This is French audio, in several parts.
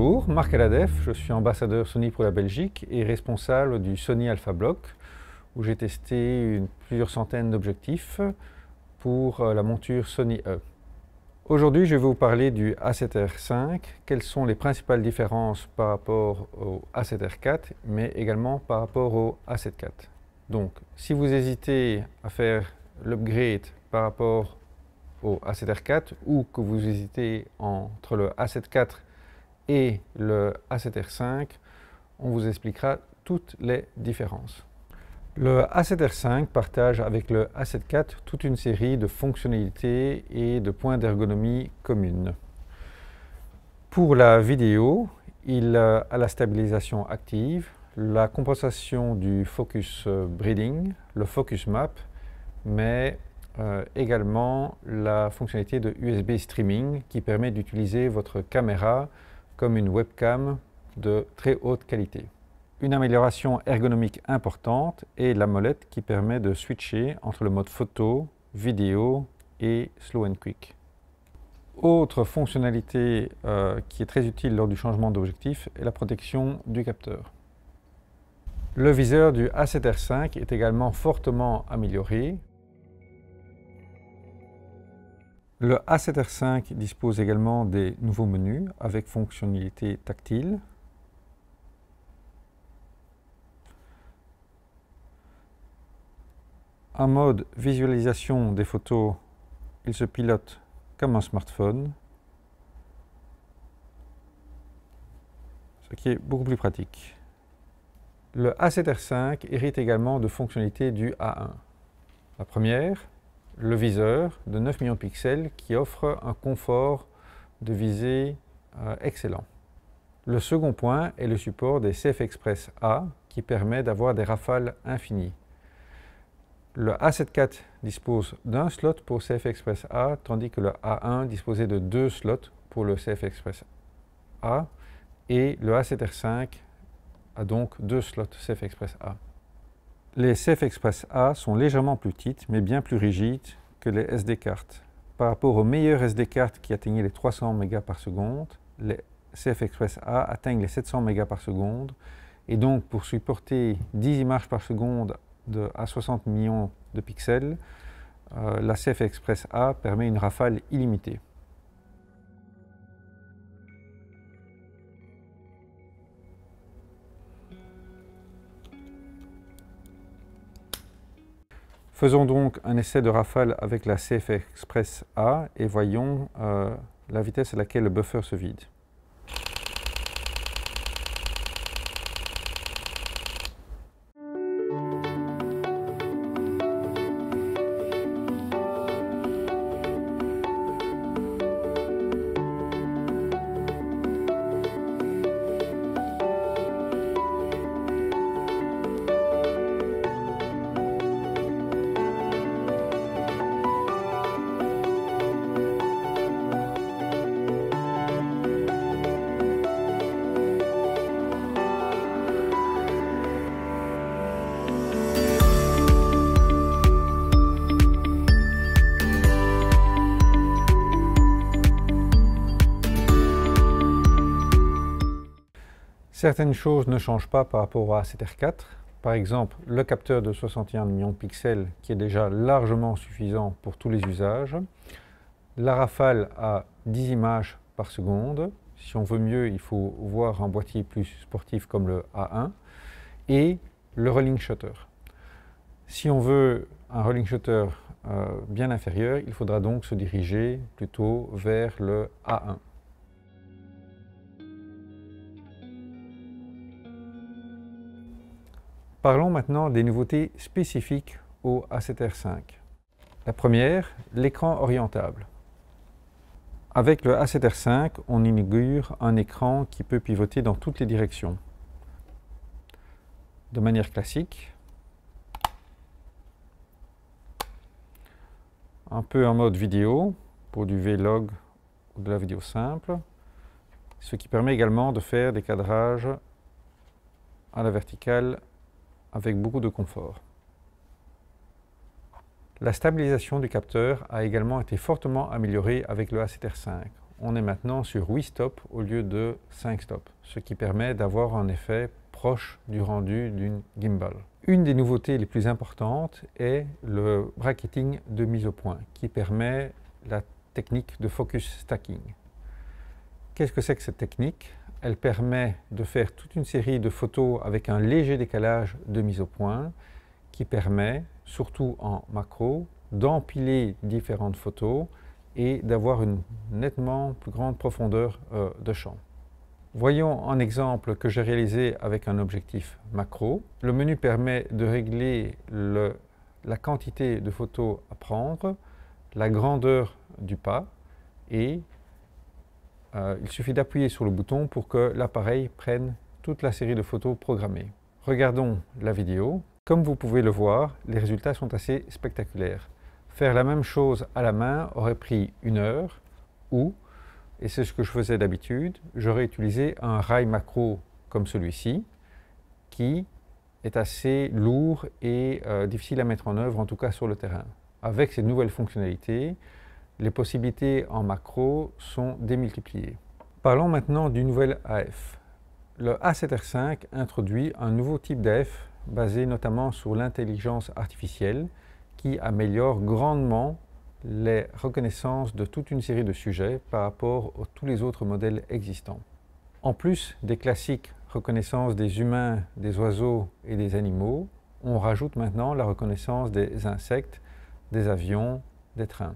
Bonjour, Marc Aladef, je suis ambassadeur Sony pour la Belgique et responsable du Sony Alpha Block où j'ai testé plusieurs centaines d'objectifs pour la monture Sony E. Aujourd'hui, je vais vous parler du A7R5, quelles sont les principales différences par rapport au A7R4, mais également par rapport au A7 IV. Donc, si vous hésitez à faire l'upgrade par rapport au A7R4 ou que vous hésitez entre le A7 IV et le A7R5, on vous expliquera toutes les différences. Le A7R5 partage avec le A7 IV toute une série de fonctionnalités et de points d'ergonomie communes. Pour la vidéo, il a la stabilisation active, la compensation du focus breathing, le focus map, mais également la fonctionnalité de USB streaming qui permet d'utiliser votre caméra comme une webcam de très haute qualité. Une amélioration ergonomique importante est la molette qui permet de switcher entre le mode photo, vidéo et slow and quick. Autre fonctionnalité qui est très utile lors du changement d'objectif est la protection du capteur. Le viseur du A7R5 est également fortement amélioré. Le A7R5 dispose également des nouveaux menus avec fonctionnalité tactile. En mode visualisation des photos, il se pilote comme un smartphone, ce qui est beaucoup plus pratique. Le A7R5 hérite également de fonctionnalités du A1. La première, le viseur de 9 millions de pixels qui offre un confort de visée excellent. Le second point est le support des CF Express A qui permet d'avoir des rafales infinies. Le A7 IV dispose d'un slot pour CF Express A, tandis que le A1 disposait de 2 slots pour le CF Express A, et le A7R5 a donc 2 slots CF Express A. Les CF Express A sont légèrement plus petites, mais bien plus rigides que les SD cartes. Par rapport aux meilleures SD cartes qui atteignaient les 300 mégas par seconde, les CF Express A atteignent les 700 mégas par seconde, et donc pour supporter 10 images par seconde à 60 millions de pixels, la CF Express A permet une rafale illimitée. Faisons donc un essai de rafale avec la CF Express A et voyons la vitesse à laquelle le buffer se vide. Certaines choses ne changent pas par rapport au A7R4. Par exemple, le capteur de 61 millions de pixels qui est déjà largement suffisant pour tous les usages. La rafale à 10 images par seconde. Si on veut mieux, il faut voir un boîtier plus sportif comme le A1. Et le rolling shutter. Si on veut un rolling shutter bien inférieur, il faudra donc se diriger plutôt vers le A1. Parlons maintenant des nouveautés spécifiques au A7R5. La première, l'écran orientable. Avec le A7R5, on inaugure un écran qui peut pivoter dans toutes les directions. De manière classique, un peu en mode vidéo pour du vlog ou de la vidéo simple, ce qui permet également de faire des cadrages à la verticale avec beaucoup de confort. La stabilisation du capteur a également été fortement améliorée avec le A7R5. on est maintenant sur 8 stops au lieu de 5 stops, ce qui permet d'avoir un effet proche du rendu d'une gimbal. Une des nouveautés les plus importantes est le bracketing de mise au point, qui permet la technique de focus stacking. Qu'est-ce que c'est que cette technique? Elle permet de faire toute une série de photos avec un léger décalage de mise au point, qui permet, surtout en macro, d'empiler différentes photos et d'avoir une nettement plus grande profondeur de champ. Voyons un exemple que j'ai réalisé avec un objectif macro. Le menu permet de régler la quantité de photos à prendre, la grandeur du pas et il suffit d'appuyer sur le bouton pour que l'appareil prenne toute la série de photos programmées. Regardons la vidéo. Comme vous pouvez le voir, les résultats sont assez spectaculaires. Faire la même chose à la main aurait pris 1 heure ou, et c'est ce que je faisais d'habitude, j'aurais utilisé un rail macro comme celui-ci qui est assez lourd et difficile à mettre en œuvre, en tout cas sur le terrain. Avec ces nouvelles fonctionnalités, les possibilités en macro sont démultipliées. Parlons maintenant du nouvel AF. Le A7R5 introduit un nouveau type d'AF basé notamment sur l'intelligence artificielle qui améliore grandement les reconnaissances de toute une série de sujets par rapport à tous les autres modèles existants. En plus des classiques reconnaissances des humains, des oiseaux et des animaux, on rajoute maintenant la reconnaissance des insectes, des avions, des trains.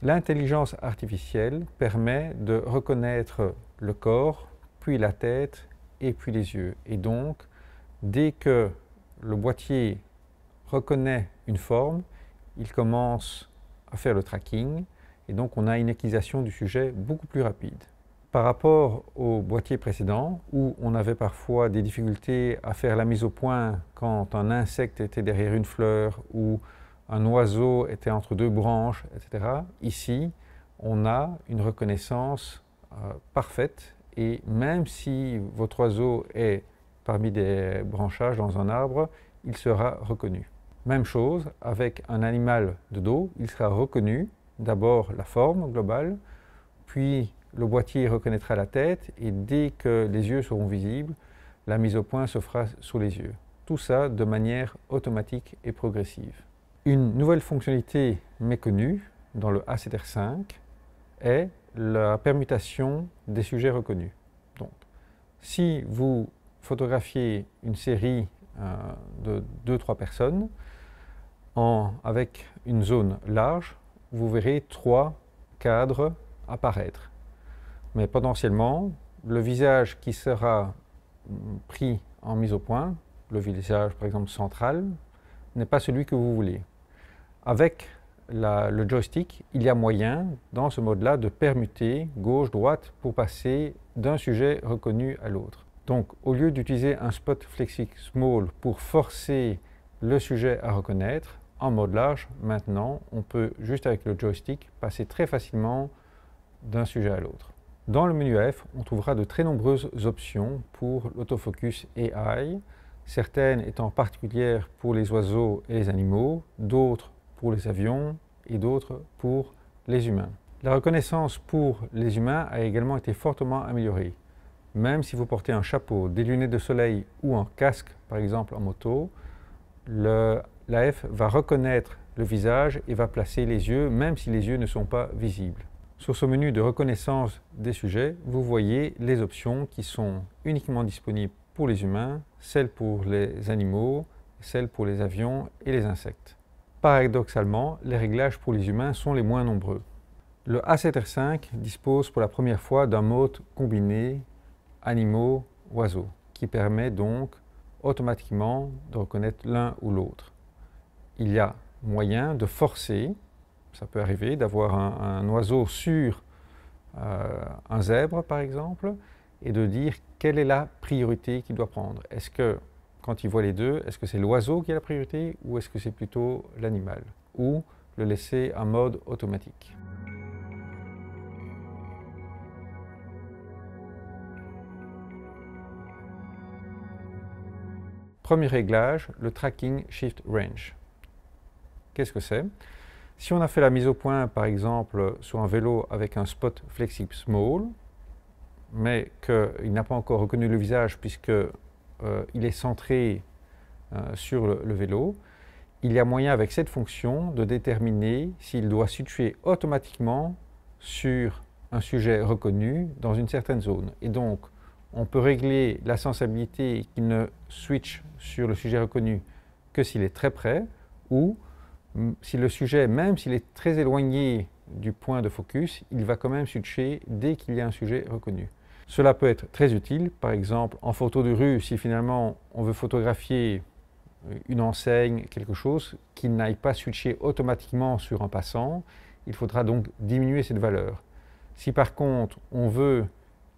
L'intelligence artificielle permet de reconnaître le corps, puis la tête et puis les yeux. Et donc, dès que le boîtier reconnaît une forme, il commence à faire le tracking et donc on a une acquisition du sujet beaucoup plus rapide. Par rapport au boîtier précédent, où on avait parfois des difficultés à faire la mise au point quand un insecte était derrière une fleur ou un oiseau était entre 2 branches, etc. Ici, on a une reconnaissance parfaite et même si votre oiseau est parmi des branchages dans un arbre, il sera reconnu. Même chose avec un animal de dos, il sera reconnu, d'abord la forme globale, puis le boîtier reconnaîtra la tête et dès que les yeux seront visibles, la mise au point se fera sous les yeux. Tout ça de manière automatique et progressive. Une nouvelle fonctionnalité méconnue dans le A7R5 est la permutation des sujets reconnus. Donc, si vous photographiez une série de 2-3 personnes avec une zone large, vous verrez 3 cadres apparaître. Mais potentiellement, le visage qui sera pris en mise au point, le visage par exemple central, n'est pas celui que vous voulez. Avec le joystick, il y a moyen, dans ce mode-là, de permuter gauche-droite pour passer d'un sujet reconnu à l'autre. Donc, au lieu d'utiliser un spot Flexi Small pour forcer le sujet à reconnaître, en mode large, maintenant, on peut, juste avec le joystick, passer très facilement d'un sujet à l'autre. Dans le menu AF, on trouvera de très nombreuses options pour l'autofocus AI, certaines étant particulières pour les oiseaux et les animaux, d'autres pour les avions et d'autres pour les humains. La reconnaissance pour les humains a également été fortement améliorée. Même si vous portez un chapeau, des lunettes de soleil ou un casque, par exemple en moto, l'AF va reconnaître le visage et va placer les yeux, même si les yeux ne sont pas visibles. Sur ce menu de reconnaissance des sujets, vous voyez les options qui sont uniquement disponibles pour les humains, celles pour les animaux, celles pour les avions et les insectes. Paradoxalement, les réglages pour les humains sont les moins nombreux. Le A7R5 dispose pour la première fois d'un mode combiné animaux-oiseaux, qui permet donc automatiquement de reconnaître l'un ou l'autre. Il y a moyen de forcer, ça peut arriver, d'avoir un oiseau sur un zèbre par exemple, et de dire quelle est la priorité qu'il doit prendre. Est-ce que, quand il voit les deux, est-ce que c'est l'oiseau qui a la priorité ou est-ce que c'est plutôt l'animal? Ou le laisser en mode automatique. Premier réglage, le Tracking Shift Range. Qu'est-ce que c'est? Si on a fait la mise au point, par exemple, sur un vélo avec un spot Flexible Small, mais qu'il n'a pas encore reconnu le visage puisqu'il est centré sur le vélo, il y a moyen avec cette fonction de déterminer s'il doit situer automatiquement sur un sujet reconnu dans une certaine zone. Et donc, on peut régler la sensibilité qu'il ne switch sur le sujet reconnu que s'il est très près, ou si le sujet, même s'il est très éloigné du point de focus, il va quand même switcher dès qu'il y a un sujet reconnu. Cela peut être très utile, par exemple en photo de rue, si finalement on veut photographier une enseigne, quelque chose, qui n'aille pas switcher automatiquement sur un passant, il faudra donc diminuer cette valeur. Si par contre on veut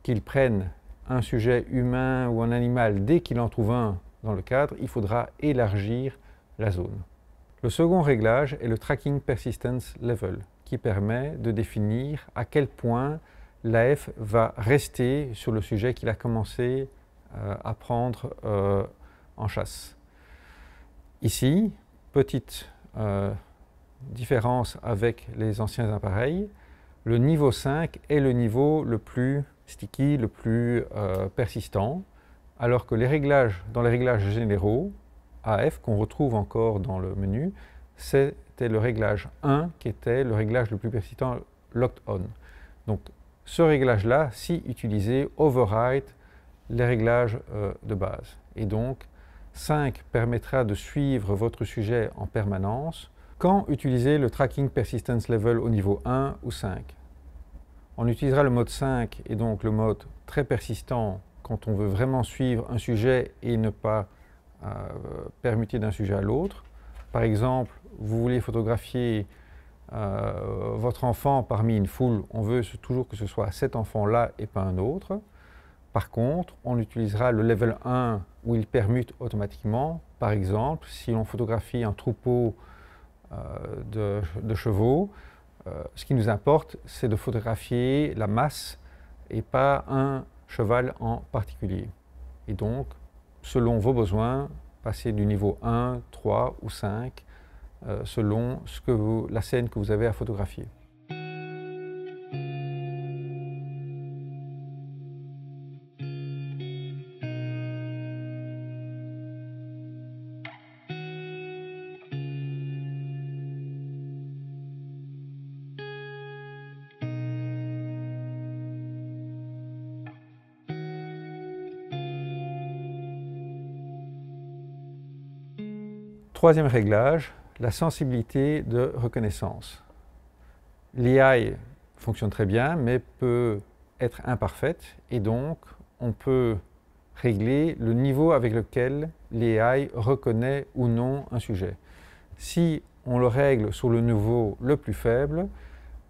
qu'il prenne un sujet humain ou un animal dès qu'il en trouve un dans le cadre, il faudra élargir la zone. Le second réglage est le Tracking Persistence Level, qui permet de définir à quel point l'AF va rester sur le sujet qu'il a commencé à prendre en chasse. Ici, petite différence avec les anciens appareils, le niveau 5 est le niveau le plus sticky, le plus persistant, alors que dans les réglages généraux, AF, qu'on retrouve encore dans le menu, c'était le réglage 1 qui était le réglage le plus persistant, Locked On. Donc ce réglage-là, si utilisé, override les réglages de base. Et donc 5 permettra de suivre votre sujet en permanence. Quand utiliser le Tracking Persistence Level au niveau 1 ou 5? On utilisera le mode 5 et donc le mode très persistant quand on veut vraiment suivre un sujet et ne pas permuter d'un sujet à l'autre. Par exemple, vous voulez photographier votre enfant parmi une foule, on veut toujours que ce soit cet enfant-là et pas un autre. Par contre, on utilisera le level 1 où il permute automatiquement. Par exemple, si l'on photographie un troupeau de chevaux, ce qui nous importe, c'est de photographier la masse et pas un cheval en particulier. Et donc, selon vos besoins, passez du niveau 1, 3 ou 5, selon la scène que vous avez à photographier. Troisième réglage, la sensibilité de reconnaissance. L'AI fonctionne très bien, mais peut être imparfaite, et donc on peut régler le niveau avec lequel l'AI reconnaît ou non un sujet. Si on le règle sur le niveau le plus faible,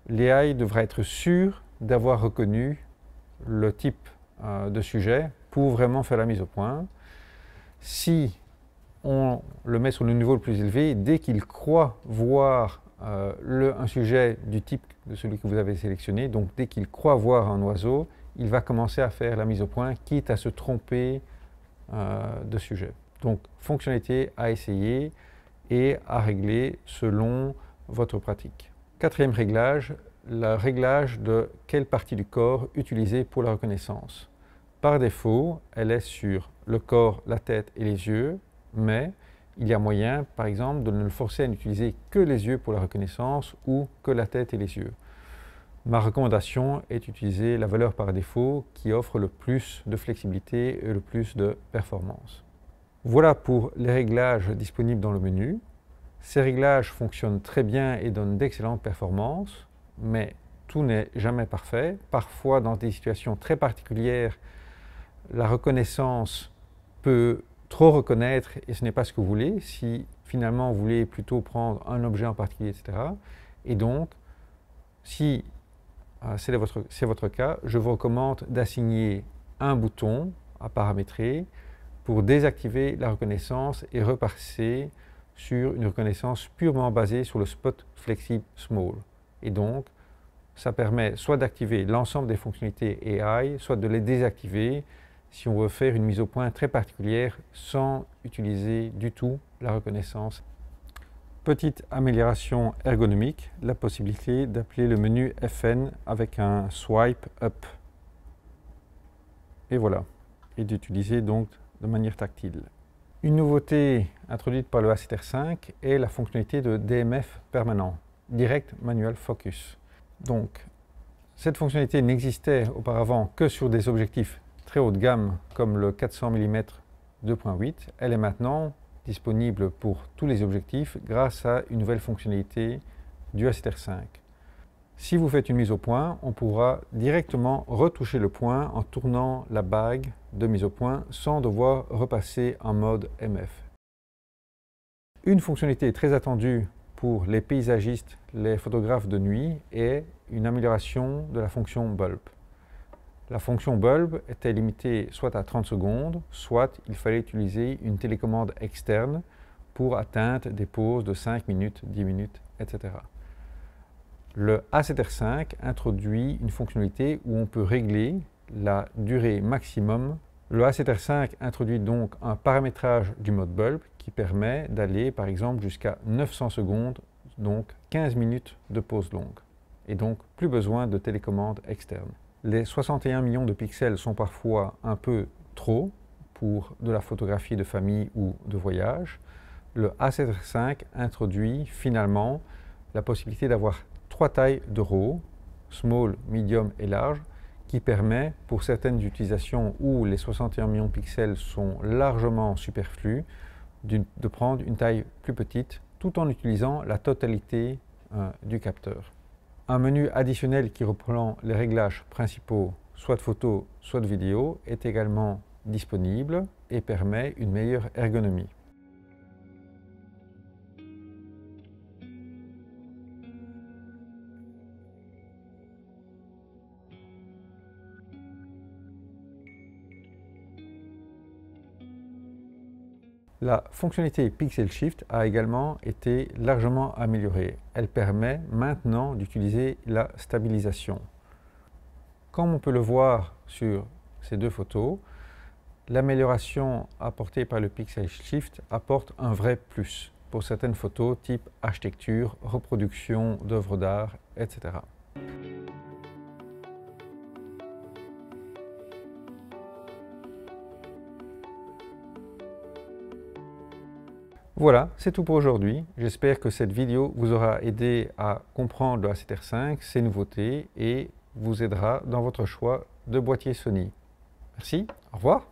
l'AI devra être sûr d'avoir reconnu le type de sujet pour vraiment faire la mise au point. Si on le met sur le niveau le plus élevé, dès qu'il croit voir un sujet du type de celui que vous avez sélectionné, donc dès qu'il croit voir un oiseau, il va commencer à faire la mise au point, quitte à se tromper de sujet. Donc, fonctionnalité à essayer et à régler selon votre pratique. Quatrième réglage, le réglage de quelle partie du corps utiliser pour la reconnaissance. Par défaut, elle est sur le corps, la tête et les yeux, mais il y a moyen, par exemple, de ne le forcer à n'utiliser que les yeux pour la reconnaissance ou que la tête et les yeux. Ma recommandation est d'utiliser la valeur par défaut qui offre le plus de flexibilité et le plus de performance. Voilà pour les réglages disponibles dans le menu. Ces réglages fonctionnent très bien et donnent d'excellentes performances, mais tout n'est jamais parfait. Parfois, dans des situations très particulières, la reconnaissance peut trop reconnaître et ce n'est pas ce que vous voulez, si finalement vous voulez plutôt prendre un objet en particulier, etc. Et donc, si c'est votre cas, je vous recommande d'assigner un bouton à paramétrer pour désactiver la reconnaissance et repasser sur une reconnaissance purement basée sur le spot Flexible Small. Et donc, ça permet soit d'activer l'ensemble des fonctionnalités AI, soit de les désactiver si on veut faire une mise au point très particulière sans utiliser du tout la reconnaissance. Petite amélioration ergonomique, la possibilité d'appeler le menu FN avec un swipe up. Et voilà, et d'utiliser donc de manière tactile. Une nouveauté introduite par le A7R5 est la fonctionnalité de DMF permanent, Direct Manual Focus. Donc, cette fonctionnalité n'existait auparavant que sur des objectifs très haut de gamme comme le 400 mm 2.8. Elle est maintenant disponible pour tous les objectifs grâce à une nouvelle fonctionnalité du A7R5. Si vous faites une mise au point, on pourra directement retoucher le point en tournant la bague de mise au point sans devoir repasser en mode MF. Une fonctionnalité très attendue pour les paysagistes, les photographes de nuit est une amélioration de la fonction bulb. La fonction bulb était limitée soit à 30 secondes, soit il fallait utiliser une télécommande externe pour atteindre des pauses de 5 minutes, 10 minutes, etc. Le A7R5 introduit une fonctionnalité où on peut régler la durée maximum. Le A7R5 introduit donc un paramétrage du mode bulb qui permet d'aller par exemple jusqu'à 900 secondes, donc 15 minutes de pause longue. Et donc plus besoin de télécommande externe. Les 61 millions de pixels sont parfois un peu trop pour de la photographie de famille ou de voyage. Le A7R5 introduit finalement la possibilité d'avoir 3 tailles de RAW, small, medium et large, qui permet pour certaines utilisations où les 61 millions de pixels sont largement superflus, de prendre une taille plus petite tout en utilisant la totalité du capteur. Un menu additionnel qui reprend les réglages principaux, soit de photo, soit de vidéo, est également disponible et permet une meilleure ergonomie. La fonctionnalité Pixel Shift a également été largement améliorée. Elle permet maintenant d'utiliser la stabilisation. Comme on peut le voir sur ces deux photos, l'amélioration apportée par le Pixel Shift apporte un vrai plus pour certaines photos type architecture, reproduction d'œuvres d'art, etc. Voilà, c'est tout pour aujourd'hui. J'espère que cette vidéo vous aura aidé à comprendre le A7R5, ses nouveautés et vous aidera dans votre choix de boîtier Sony. Merci, au revoir.